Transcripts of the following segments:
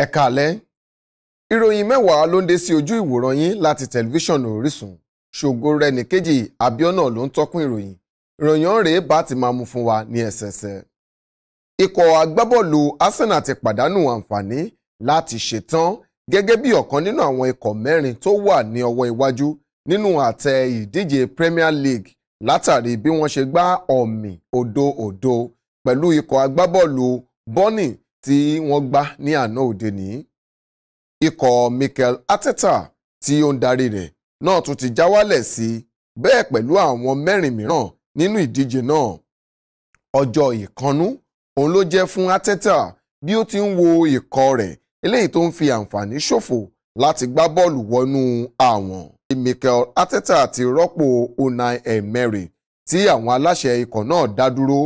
Ẹ káalẹ́. Ìròyìn mẹ́wàá ló ń dé sí ojú ìwòran yín láti tẹlifíṣàn Orisun. Ṣògo rẹni kejì Abiona ló ń tọ́kùn ìròyìn. Ìròyìn ọ̀rẹ́ bá ti máa mú fún wa ní ẹsẹẹsẹ. Ikọ̀ agbábọ́ọ̀lù Arsenal ti pàdánù àǹfààní láti ṣetán gẹ́gẹ́ bí ọ̀kan nínú àwọn ikọ̀ mẹ́rin tó wà ní ọwọ́ iwájú nínú àtẹ ìdíje Premier League látàrí bí wọ́n ṣe gbá ọ̀mì 0-0 pẹ̀lú ikọ̀ agbábọ́ọ̀lù Bẹẹni tí wọ́n gbá ní àná òde ní. Ikọ̀ Mikel Arteta tí ó ń darí rẹ̀ náà tún ti Jawale sí bẹ́ẹ̀ pẹ̀lú àwọn mẹ́rin mìíràn nínú ìdíje náà. Ọjọ́ ìkannú òun ló jẹ́ fún Arteta bí ó ti ń wo ikọ̀ rẹ̀ eléyìí tó ń fi àǹfààní ṣòfò láti gbá bọ́ọ̀lù wọnú àwọn. Mikel Arteta ti rọ́pò Unai Emery tí àwọn aláṣẹ ikọ̀ náà dá dúró.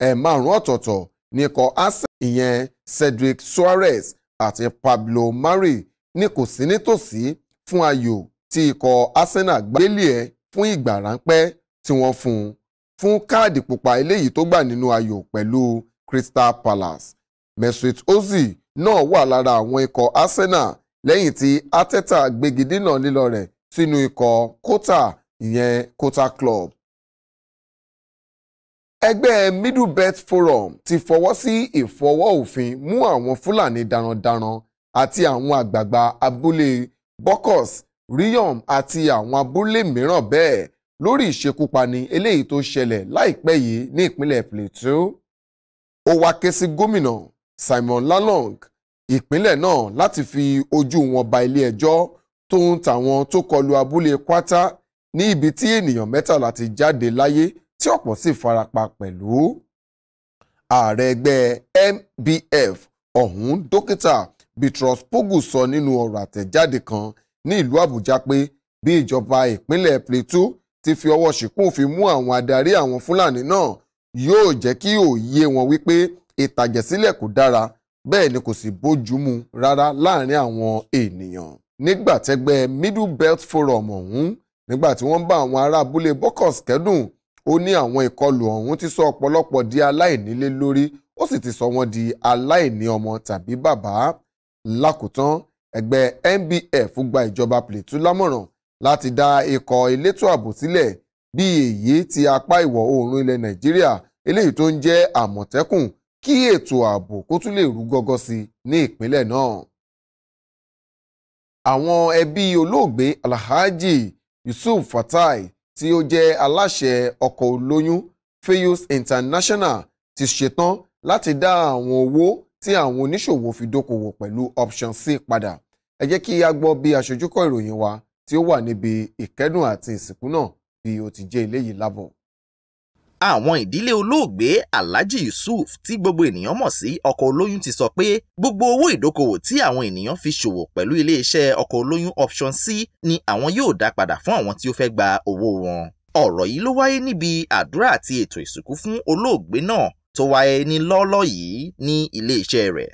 Ẹ̀ẹ̀márùn ọ̀tọ̀ọ̀tọ̀ ní ikọ̀ Arsenal ìyẹn Cedric Soares àti Pablo Mari ní kò sí nítòsí fún ayò tí ikọ̀ Arsenal gbélé ẹ̀ fún ìgbà ráńpẹ́ tí wọ́n fún káàdì pupa eléyìí tó gbà nínú ayò pẹ̀lú Crystal Palace. Mesut Ozil náà wà lára àwọn ikọ̀ Arsenal lẹ́yìn tí Arteta gbégi dínà lílọ rẹ̀ sínú ikọ̀ Kota ìyẹn Kota Club. Ẹgbẹ́ Middle Belt Forum ti fọwọ́ sí ìfọwọ́ òfin mú àwọn Fúlàní darandaran àti àwọn àgbààgbà abúlé Bokos, Riyom àti àwọn abúlé mìíràn bẹ́ẹ̀ lórí ìṣekúpani eléyìí tó ṣẹlẹ̀ láìpẹ́ yìí ní ìpínlẹ̀ Plateau. Ó wá ké sí gómìnà Simon Lalong ìpínlẹ̀ náà láti fi ojú wọn ba ilé ẹjọ́ tó ń tàwọn tó kọlu abúlé Kwata ní ibi tí ènìyàn 13 ti jáde láyé tí ọ̀pọ̀ sì farapa pẹ̀lú. Ààrẹ ẹgbẹ́ MBF ọ̀hún dókítà Bitrus Pogu sọ nínú ọ̀rọ̀ àtẹ̀jáde kan ní ìlú Àbújá pé bí ìjọba ìpínlẹ̀ Plateau ti fi ọwọ́ ṣìkún òfin mú àwọn adarí àwọn Fúlàní náà yóò jẹ́ kí òye wọn wípé ìtàjẹ̀sílẹ̀ kò dára bẹ́ẹ̀ ni kò sì bójúmu rárá láàrin àwọn ènìyàn. Nígbà tẹ́gbẹ́ Middle Belt Forum ọ̀hún nígbà tí wọ́n bá àwọn ará abúlé Bokos kẹ́dùn ó ní àwọn ìkọlù ọ̀hún ti sọ ọ̀pọ̀lọpọ̀ di aláìnílé lórí ó sì ti sọ wọ́n di aláìní ọmọ tàbí bàbá. Lákòótán ẹgbẹ́ MBF gba ìjọba Plateau lámọ̀ràn láti dá ikọ̀ elétò ààbò sílẹ̀ bí èyí ti apá ìwọ̀ oòrùn ilẹ̀ Nàìjíríà eléyìí tó ń jẹ́ Àmọ̀tẹ́kùn kí ètò ààbò kó tún lè rú gọ́gọ́ sí ní ìpínlẹ̀ náà. Àwọn ẹbí olóògbé Alhaji Yusuf Fatai tí ó jẹ́ aláṣẹ ọkọ̀ olóyún Fayos International ti ṣetán láti dá àwọn owó tí àwọn oníṣòwò fi dókòwò pẹ̀lú Option C padà. Ẹ jẹ́ kí a gbọ́ bí aṣojúkọ̀ ìròyìn wa tí ó wà níbi ìkẹ́dùn àti ìsìnkú náà bí ó ti jẹ́ eléyìí lábọ̀. Àwọn ìdílé olóògbé Alhaji Yusuf tí gbogbo ènìyàn mọ̀ sí ọkọ̀ olóyún ti sọ pé gbogbo owó ìdókòwò tí àwọn ènìyàn fi ṣòwò pẹ̀lú iléeṣẹ́ ọkọ̀ olóyún Option C ni àwọn yóò dá padà fún àwọn tí ó fẹ́ gba owó wọn. Ọ̀rọ̀ yìí ló wáyé níbi àdúrà àti ètò ìsìnkú fún olóògbé náà tó wáyé ní lọ́ọ́lọ́ yìí ní iléeṣẹ́ rẹ̀.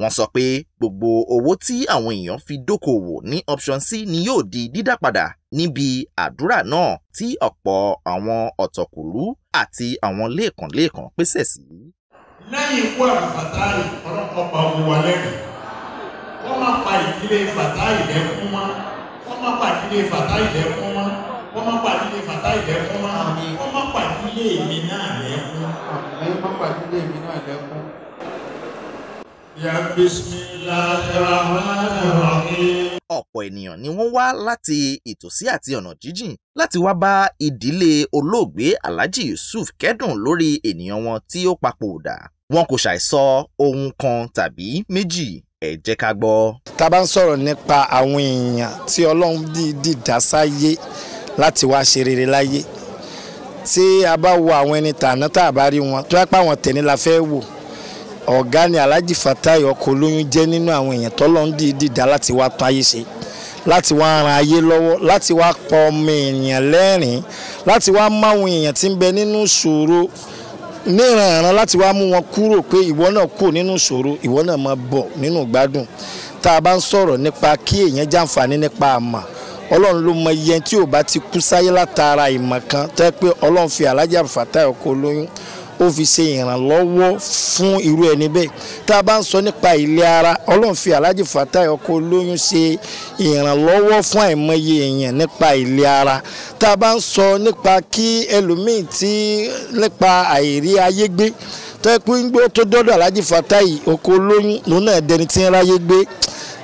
Wọ́n sọ pé gbogbo owó tí àwọn èèyàn fi dókòwò ní Option C ni yóò di dídá padà níbi àdúrà náà tí ọ̀pọ̀ àwọn ọ̀tọ̀kùlú àti àwọn lẹ́ẹ̀kan pèsè sí. Lẹ́yìn ikú Fatai ọlọ́pàá pa omi wa lẹ́nu. Wọ́n máa pa ìdílé Fatai lẹ́kún mọ́. Wọ́n máa pa ìdílé Fatai lẹ́kún mọ́. Wọ́n máa pa ìdílé Fatai lẹ́kún mọ́. Wọ́n máa pa ìdílé mi náà lẹ́kún. Wọ́n máa pa ìdílé mi náà lẹ́kún. Ya Bismillahirrahmanirrahim. Ọ̀pọ̀ ènìyàn ni wọ́n wá láti ìtòsí àti ọ̀nà jíjìn láti wá bá ìdílé olóògbé Alhaji Yusuf kẹ́dùn lórí ènìyàn wọn tí ó papòdà. Wọn kò ṣàìsọ ohun kan tàbí méjì. Ẹ jẹ́ ká gbọ́. Tá bá ń sọ̀rọ̀ nípa àwọn èèyàn tí Ọlọ́run dìídì dá sáyé láti wá ṣe rere láyé, tí a bá wo àwọn ẹni tàná tá a bá rí wọn tó yẹ pé àwọn tẹ̀ní la fẹ́ wò, ọ̀gá ni Alhaji Fatai ọkọ̀ olóyún jẹ́ nínú àwọn èèyàn tọ́lọ́run dìídì dá láti wá tún ayé ṣe, láti wá ran ayé lọ́wọ́, láti wá pa ọmọ èèyàn lẹ́rìn, láti wá máwọn èèyàn tí ń bẹ nínú ìṣòro níranran, láti wá mú wọn kúrò pé ìwọ náà kò nínú ìṣòro, ìwọ náà máa bọ̀ nínú ìgbádùn. Tá a bá ń sọ̀rọ̀ nípa kí èèyàn jàǹfààní nípa àmà, Ọlọ́run ló mọ iye tí ò bá ti kú sáyé látara ìmọ̀ kan tó yẹ pé Ọlọ́run fi Alhaji Fatai ọkọ olóyún ó fi ṣe ìrànlọ́wọ́ fún irú ẹni bẹ́ẹ̀. Tá a bá ń sọ nípa ilé ara, Ọlọ́run fi Alhaji Fatai ọkọ olóyún ṣe ìrànlọ́wọ́ fún àìmọye èèyàn nípa ilé ara. Tá a bá ń sọ nípa kí ẹlòmíì tí nípa àìrí ayé gbé tó yẹ pé ń gbé tó dọ́dọ̀ Alhaji Fatai ọkọ olóyún lòun náà dẹni tí ń ráyé gbé.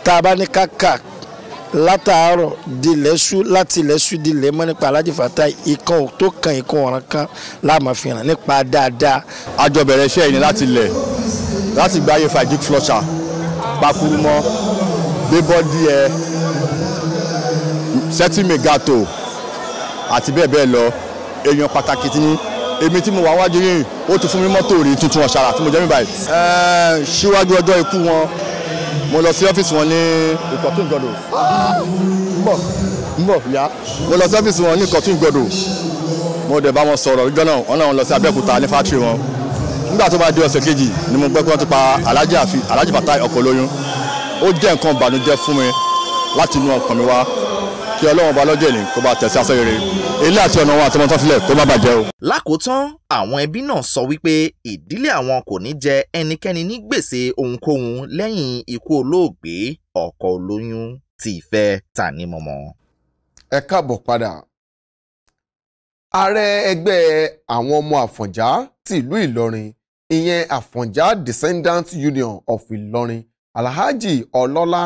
Tá a bá ní káàkà látàárọ̀ di lẹ́sù láti lẹ́sù di lẹ́mọ́ nípa Alhaji Fatai ìkan tó kan ìkan ọ̀ràn kan láàmú fi hàn nípa dáadáa. Àjọ bẹ̀rẹ̀ iṣẹ́ yìí ni láti lẹ̀ láti gbáyé fajic flusher pakurumọ́ bébọ́dí ẹ sẹ́tìmẹ̀gàtò àti bẹ́ẹ̀ bẹ́ẹ̀ lọ. Èèyàn pàtàkì tí èmi tí mo wà wájú yìí ó ti fún mi mọ́tò rí tuntun ọ̀ṣàrà tí mo jẹ́ mi báyìí. Síwájú ọjọ́ ikú wọn mo lọ sí ọ́fíìsì wọn ní Ìkọ̀tún Ìgọ̀dọ̀ yá mo lọ sí ọ́fíìsì wọn ní Ìkọ̀tún Ìgọ̀dọ̀ mo dẹ̀ bá wọn sọ̀rọ̀ ìjọ náà wọn náà lọ sí Abẹ́òkúta ní fátírì wọn. Nígbà tó bá di ọ̀sẹ̀ kejì ni mo gbọ́ pé wọ́n ti pa Alhaji Fatai ọkọ olóyún. Ó jẹ́ nǹkan ìbànújẹ́ fún mi láti inú ọkàn mi wá kí Ọlọ́run bá lọ́jọ́ ìní kó bá tẹ̀sí aṣọ rere ilé àti ọ̀nà wọn àti ọmọ tó filẹ̀ kó má bàjẹ́ o. Lákòótán àwọn ẹbí náà sọ wípé ìdílé àwọn kò ní jẹ ẹnikẹ́ni ní gbèsè ohunkóhun lẹ́yìn ikú olóògbé ọkọ olóyún tí ìfẹ́ tani mọ́mọ́. Ẹ káàbọ̀ padà. Ààrẹ ẹgbẹ́ àwọn ọmọ Àfọ̀njá ti ìlú Ìlọrin ìyẹn Àfọ̀njá Descendants Union of Ìlọrin Alhaji Ọlọ́lá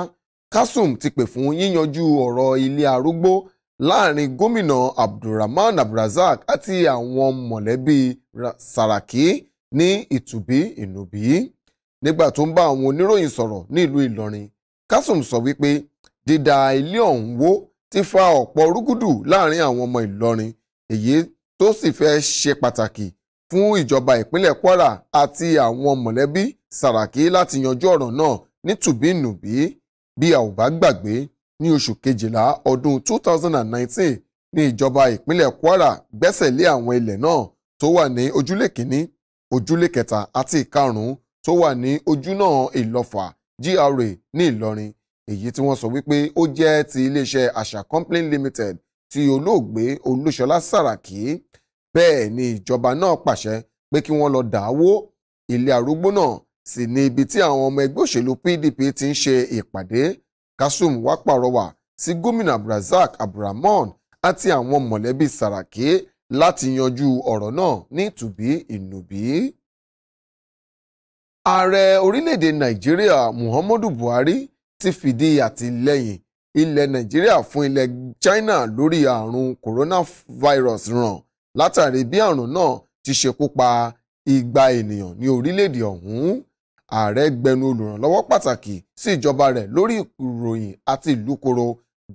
Kasum ti pè fún yíyanjú ọ̀rọ̀ ilé arúgbó láàrin gómìnà Abdulrahman Abdulrazak àti àwọn mọ̀lẹ́bí Saraki ní ìtùbí ìnùbí. Nígbà tó ń bá àwọn oníròyìn sọ̀rọ̀ ní ìlú Ìlọrin, Kasum sọ wípé dídá ilé ọ̀hún wó ti fa ọ̀pọ̀ rúgúdù láàrin àwọn ọmọ Ìlọrin, èyí tó sì fẹ́ ṣe pàtàkì fún ìjọba ìpínlẹ̀ Kwara àti àwọn mọ̀lẹ́bí Saraki láti yanjú ọ̀rọ̀ náà ní tùbí ìnùbí. Bí a ò bá gbàgbé, ní oṣù kejìlá ọdún 2019 ní ìjọba ìpínlẹ̀ Kwara gbẹ́sẹ̀ lé àwọn ilẹ̀ náà tó wà ní ojúlé kìíní, ojúlé kẹta àti ìkarùn-ún tó wà ní ojúnà Ìlọ́fà GRA ní Ìlọrin, èyí tí wọ́n sọ wípé ó jẹ́ ti iléeṣẹ́ Àṣà Company Limited ti olóògbé Olúṣọlá Sàràkí. Bẹ́ẹ̀ ni ìjọba náà pàṣẹ pé kí wọ́n lọ dàwó ilé arúgbó náà sì ní ibi tí àwọn ọmọ ẹgbẹ́ òṣèlú PDP ti ń ṣe ìpàdé. Kasum wá pàrọwà sí gómìnà Abdulrazak Abdulrahman àti àwọn mọ̀lẹ́bí Saraki láti yanjú ọ̀rọ̀ náà ní ìtùbí ìnùbí. Ààrẹ orílẹ̀-èdè Nàìjíríà Muhammadu Buhari ti fìdí àtìlẹ́yìn ilẹ̀ Nàìjíríà fún ilẹ̀ China lórí àrùn coronavirus ràn látàrí bí àrùn náà ti ṣekú pa 200 ènìyàn ní orílẹ̀-èdè ọ̀hún. Ààrẹ gbẹnu olùrànlọ́wọ́ pàtàkì sí ìjọba rẹ̀ lórí ìròyìn àti ìlúkoro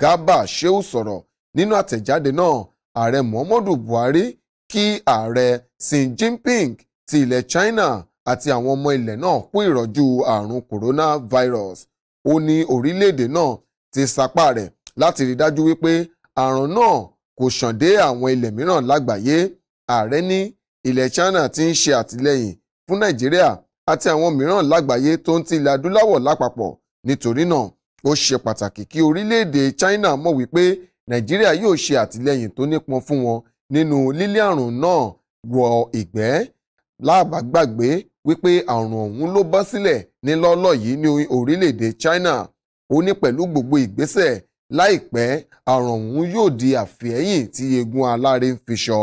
Garba Shehu sọ̀rọ̀ nínú àtẹ̀jáde náà. Ààrẹ Muhammadu Buhari kí ààrẹ Xi Jinping ti ilẹ̀ China àti àwọn ọmọ ilẹ̀ náà kú ìrọ̀jú àrùn coronavirus. Ó ní orílẹ̀-èdè náà ti sapá rẹ̀ láti rí dájú wípé àrùn náà kò ṣàn dé àwọn ilẹ̀ mìíràn lágbàáyé. Ààrẹ ní ilẹ̀ China ti ń ṣe àtìlẹ́yìn fún Nàìjíríà àti àwọn mìíràn lágbàáyé tó ń ti ilẹ̀ adúláwọ̀ lápapọ̀. Nítorí náà ó ṣe pàtàkì kí orílẹ̀-èdè China mọ̀ wípé Nàìjíríà yóò ṣe àtìlẹ́yìn tó nípọn fún wọn nínú lílé àrùn náà wọ ìgbẹ́. Láàbá gbàgbé wípé àrùn ọ̀hún ló bọ́ sílẹ̀ ní lọ́ọ́lọ́ yìí ní orílẹ̀-èdè China. Ó ní pẹ̀lú gbogbo ìgbésẹ̀ láìpẹ́ àrùn ọ̀hún yóò di àfẹ́yìn tí eegun aláré ń fi ṣọ.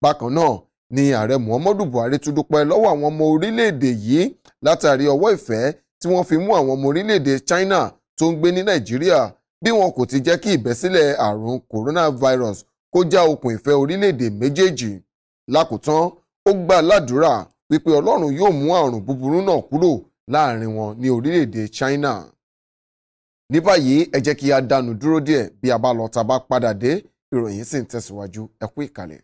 Bákan náà ni ààrẹ Muhammadu Buhari tún dúpẹ́ lọ́wọ́ àwọn ọmọ orílẹ̀-èdè yìí látàrí ọwọ́ ìfẹ́ tí wọ́n fi mú àwọn ọmọ orílẹ̀-èdè China tó ń gbé ní Nàìjíríà bí wọn kò ti jẹ́ kí ìbẹ́sílẹ̀ àrùn coronavirus kó já okùn ìfẹ́ orílẹ̀-èdè méjèèjì. Lákòótán ó gbà ládùúrà wípé Ọlọ́run yóò mú àrùn búburú náà kúrò láàrin wọn ní orílẹ̀-èdè China. Ní báyìí ẹ jẹ́ kí a dánu dúró díẹ̀ bí a bá lọ tá bá padà dé ìròyìn sì ń tẹ̀síwájú. Ẹ kú ìkàlẹ̀.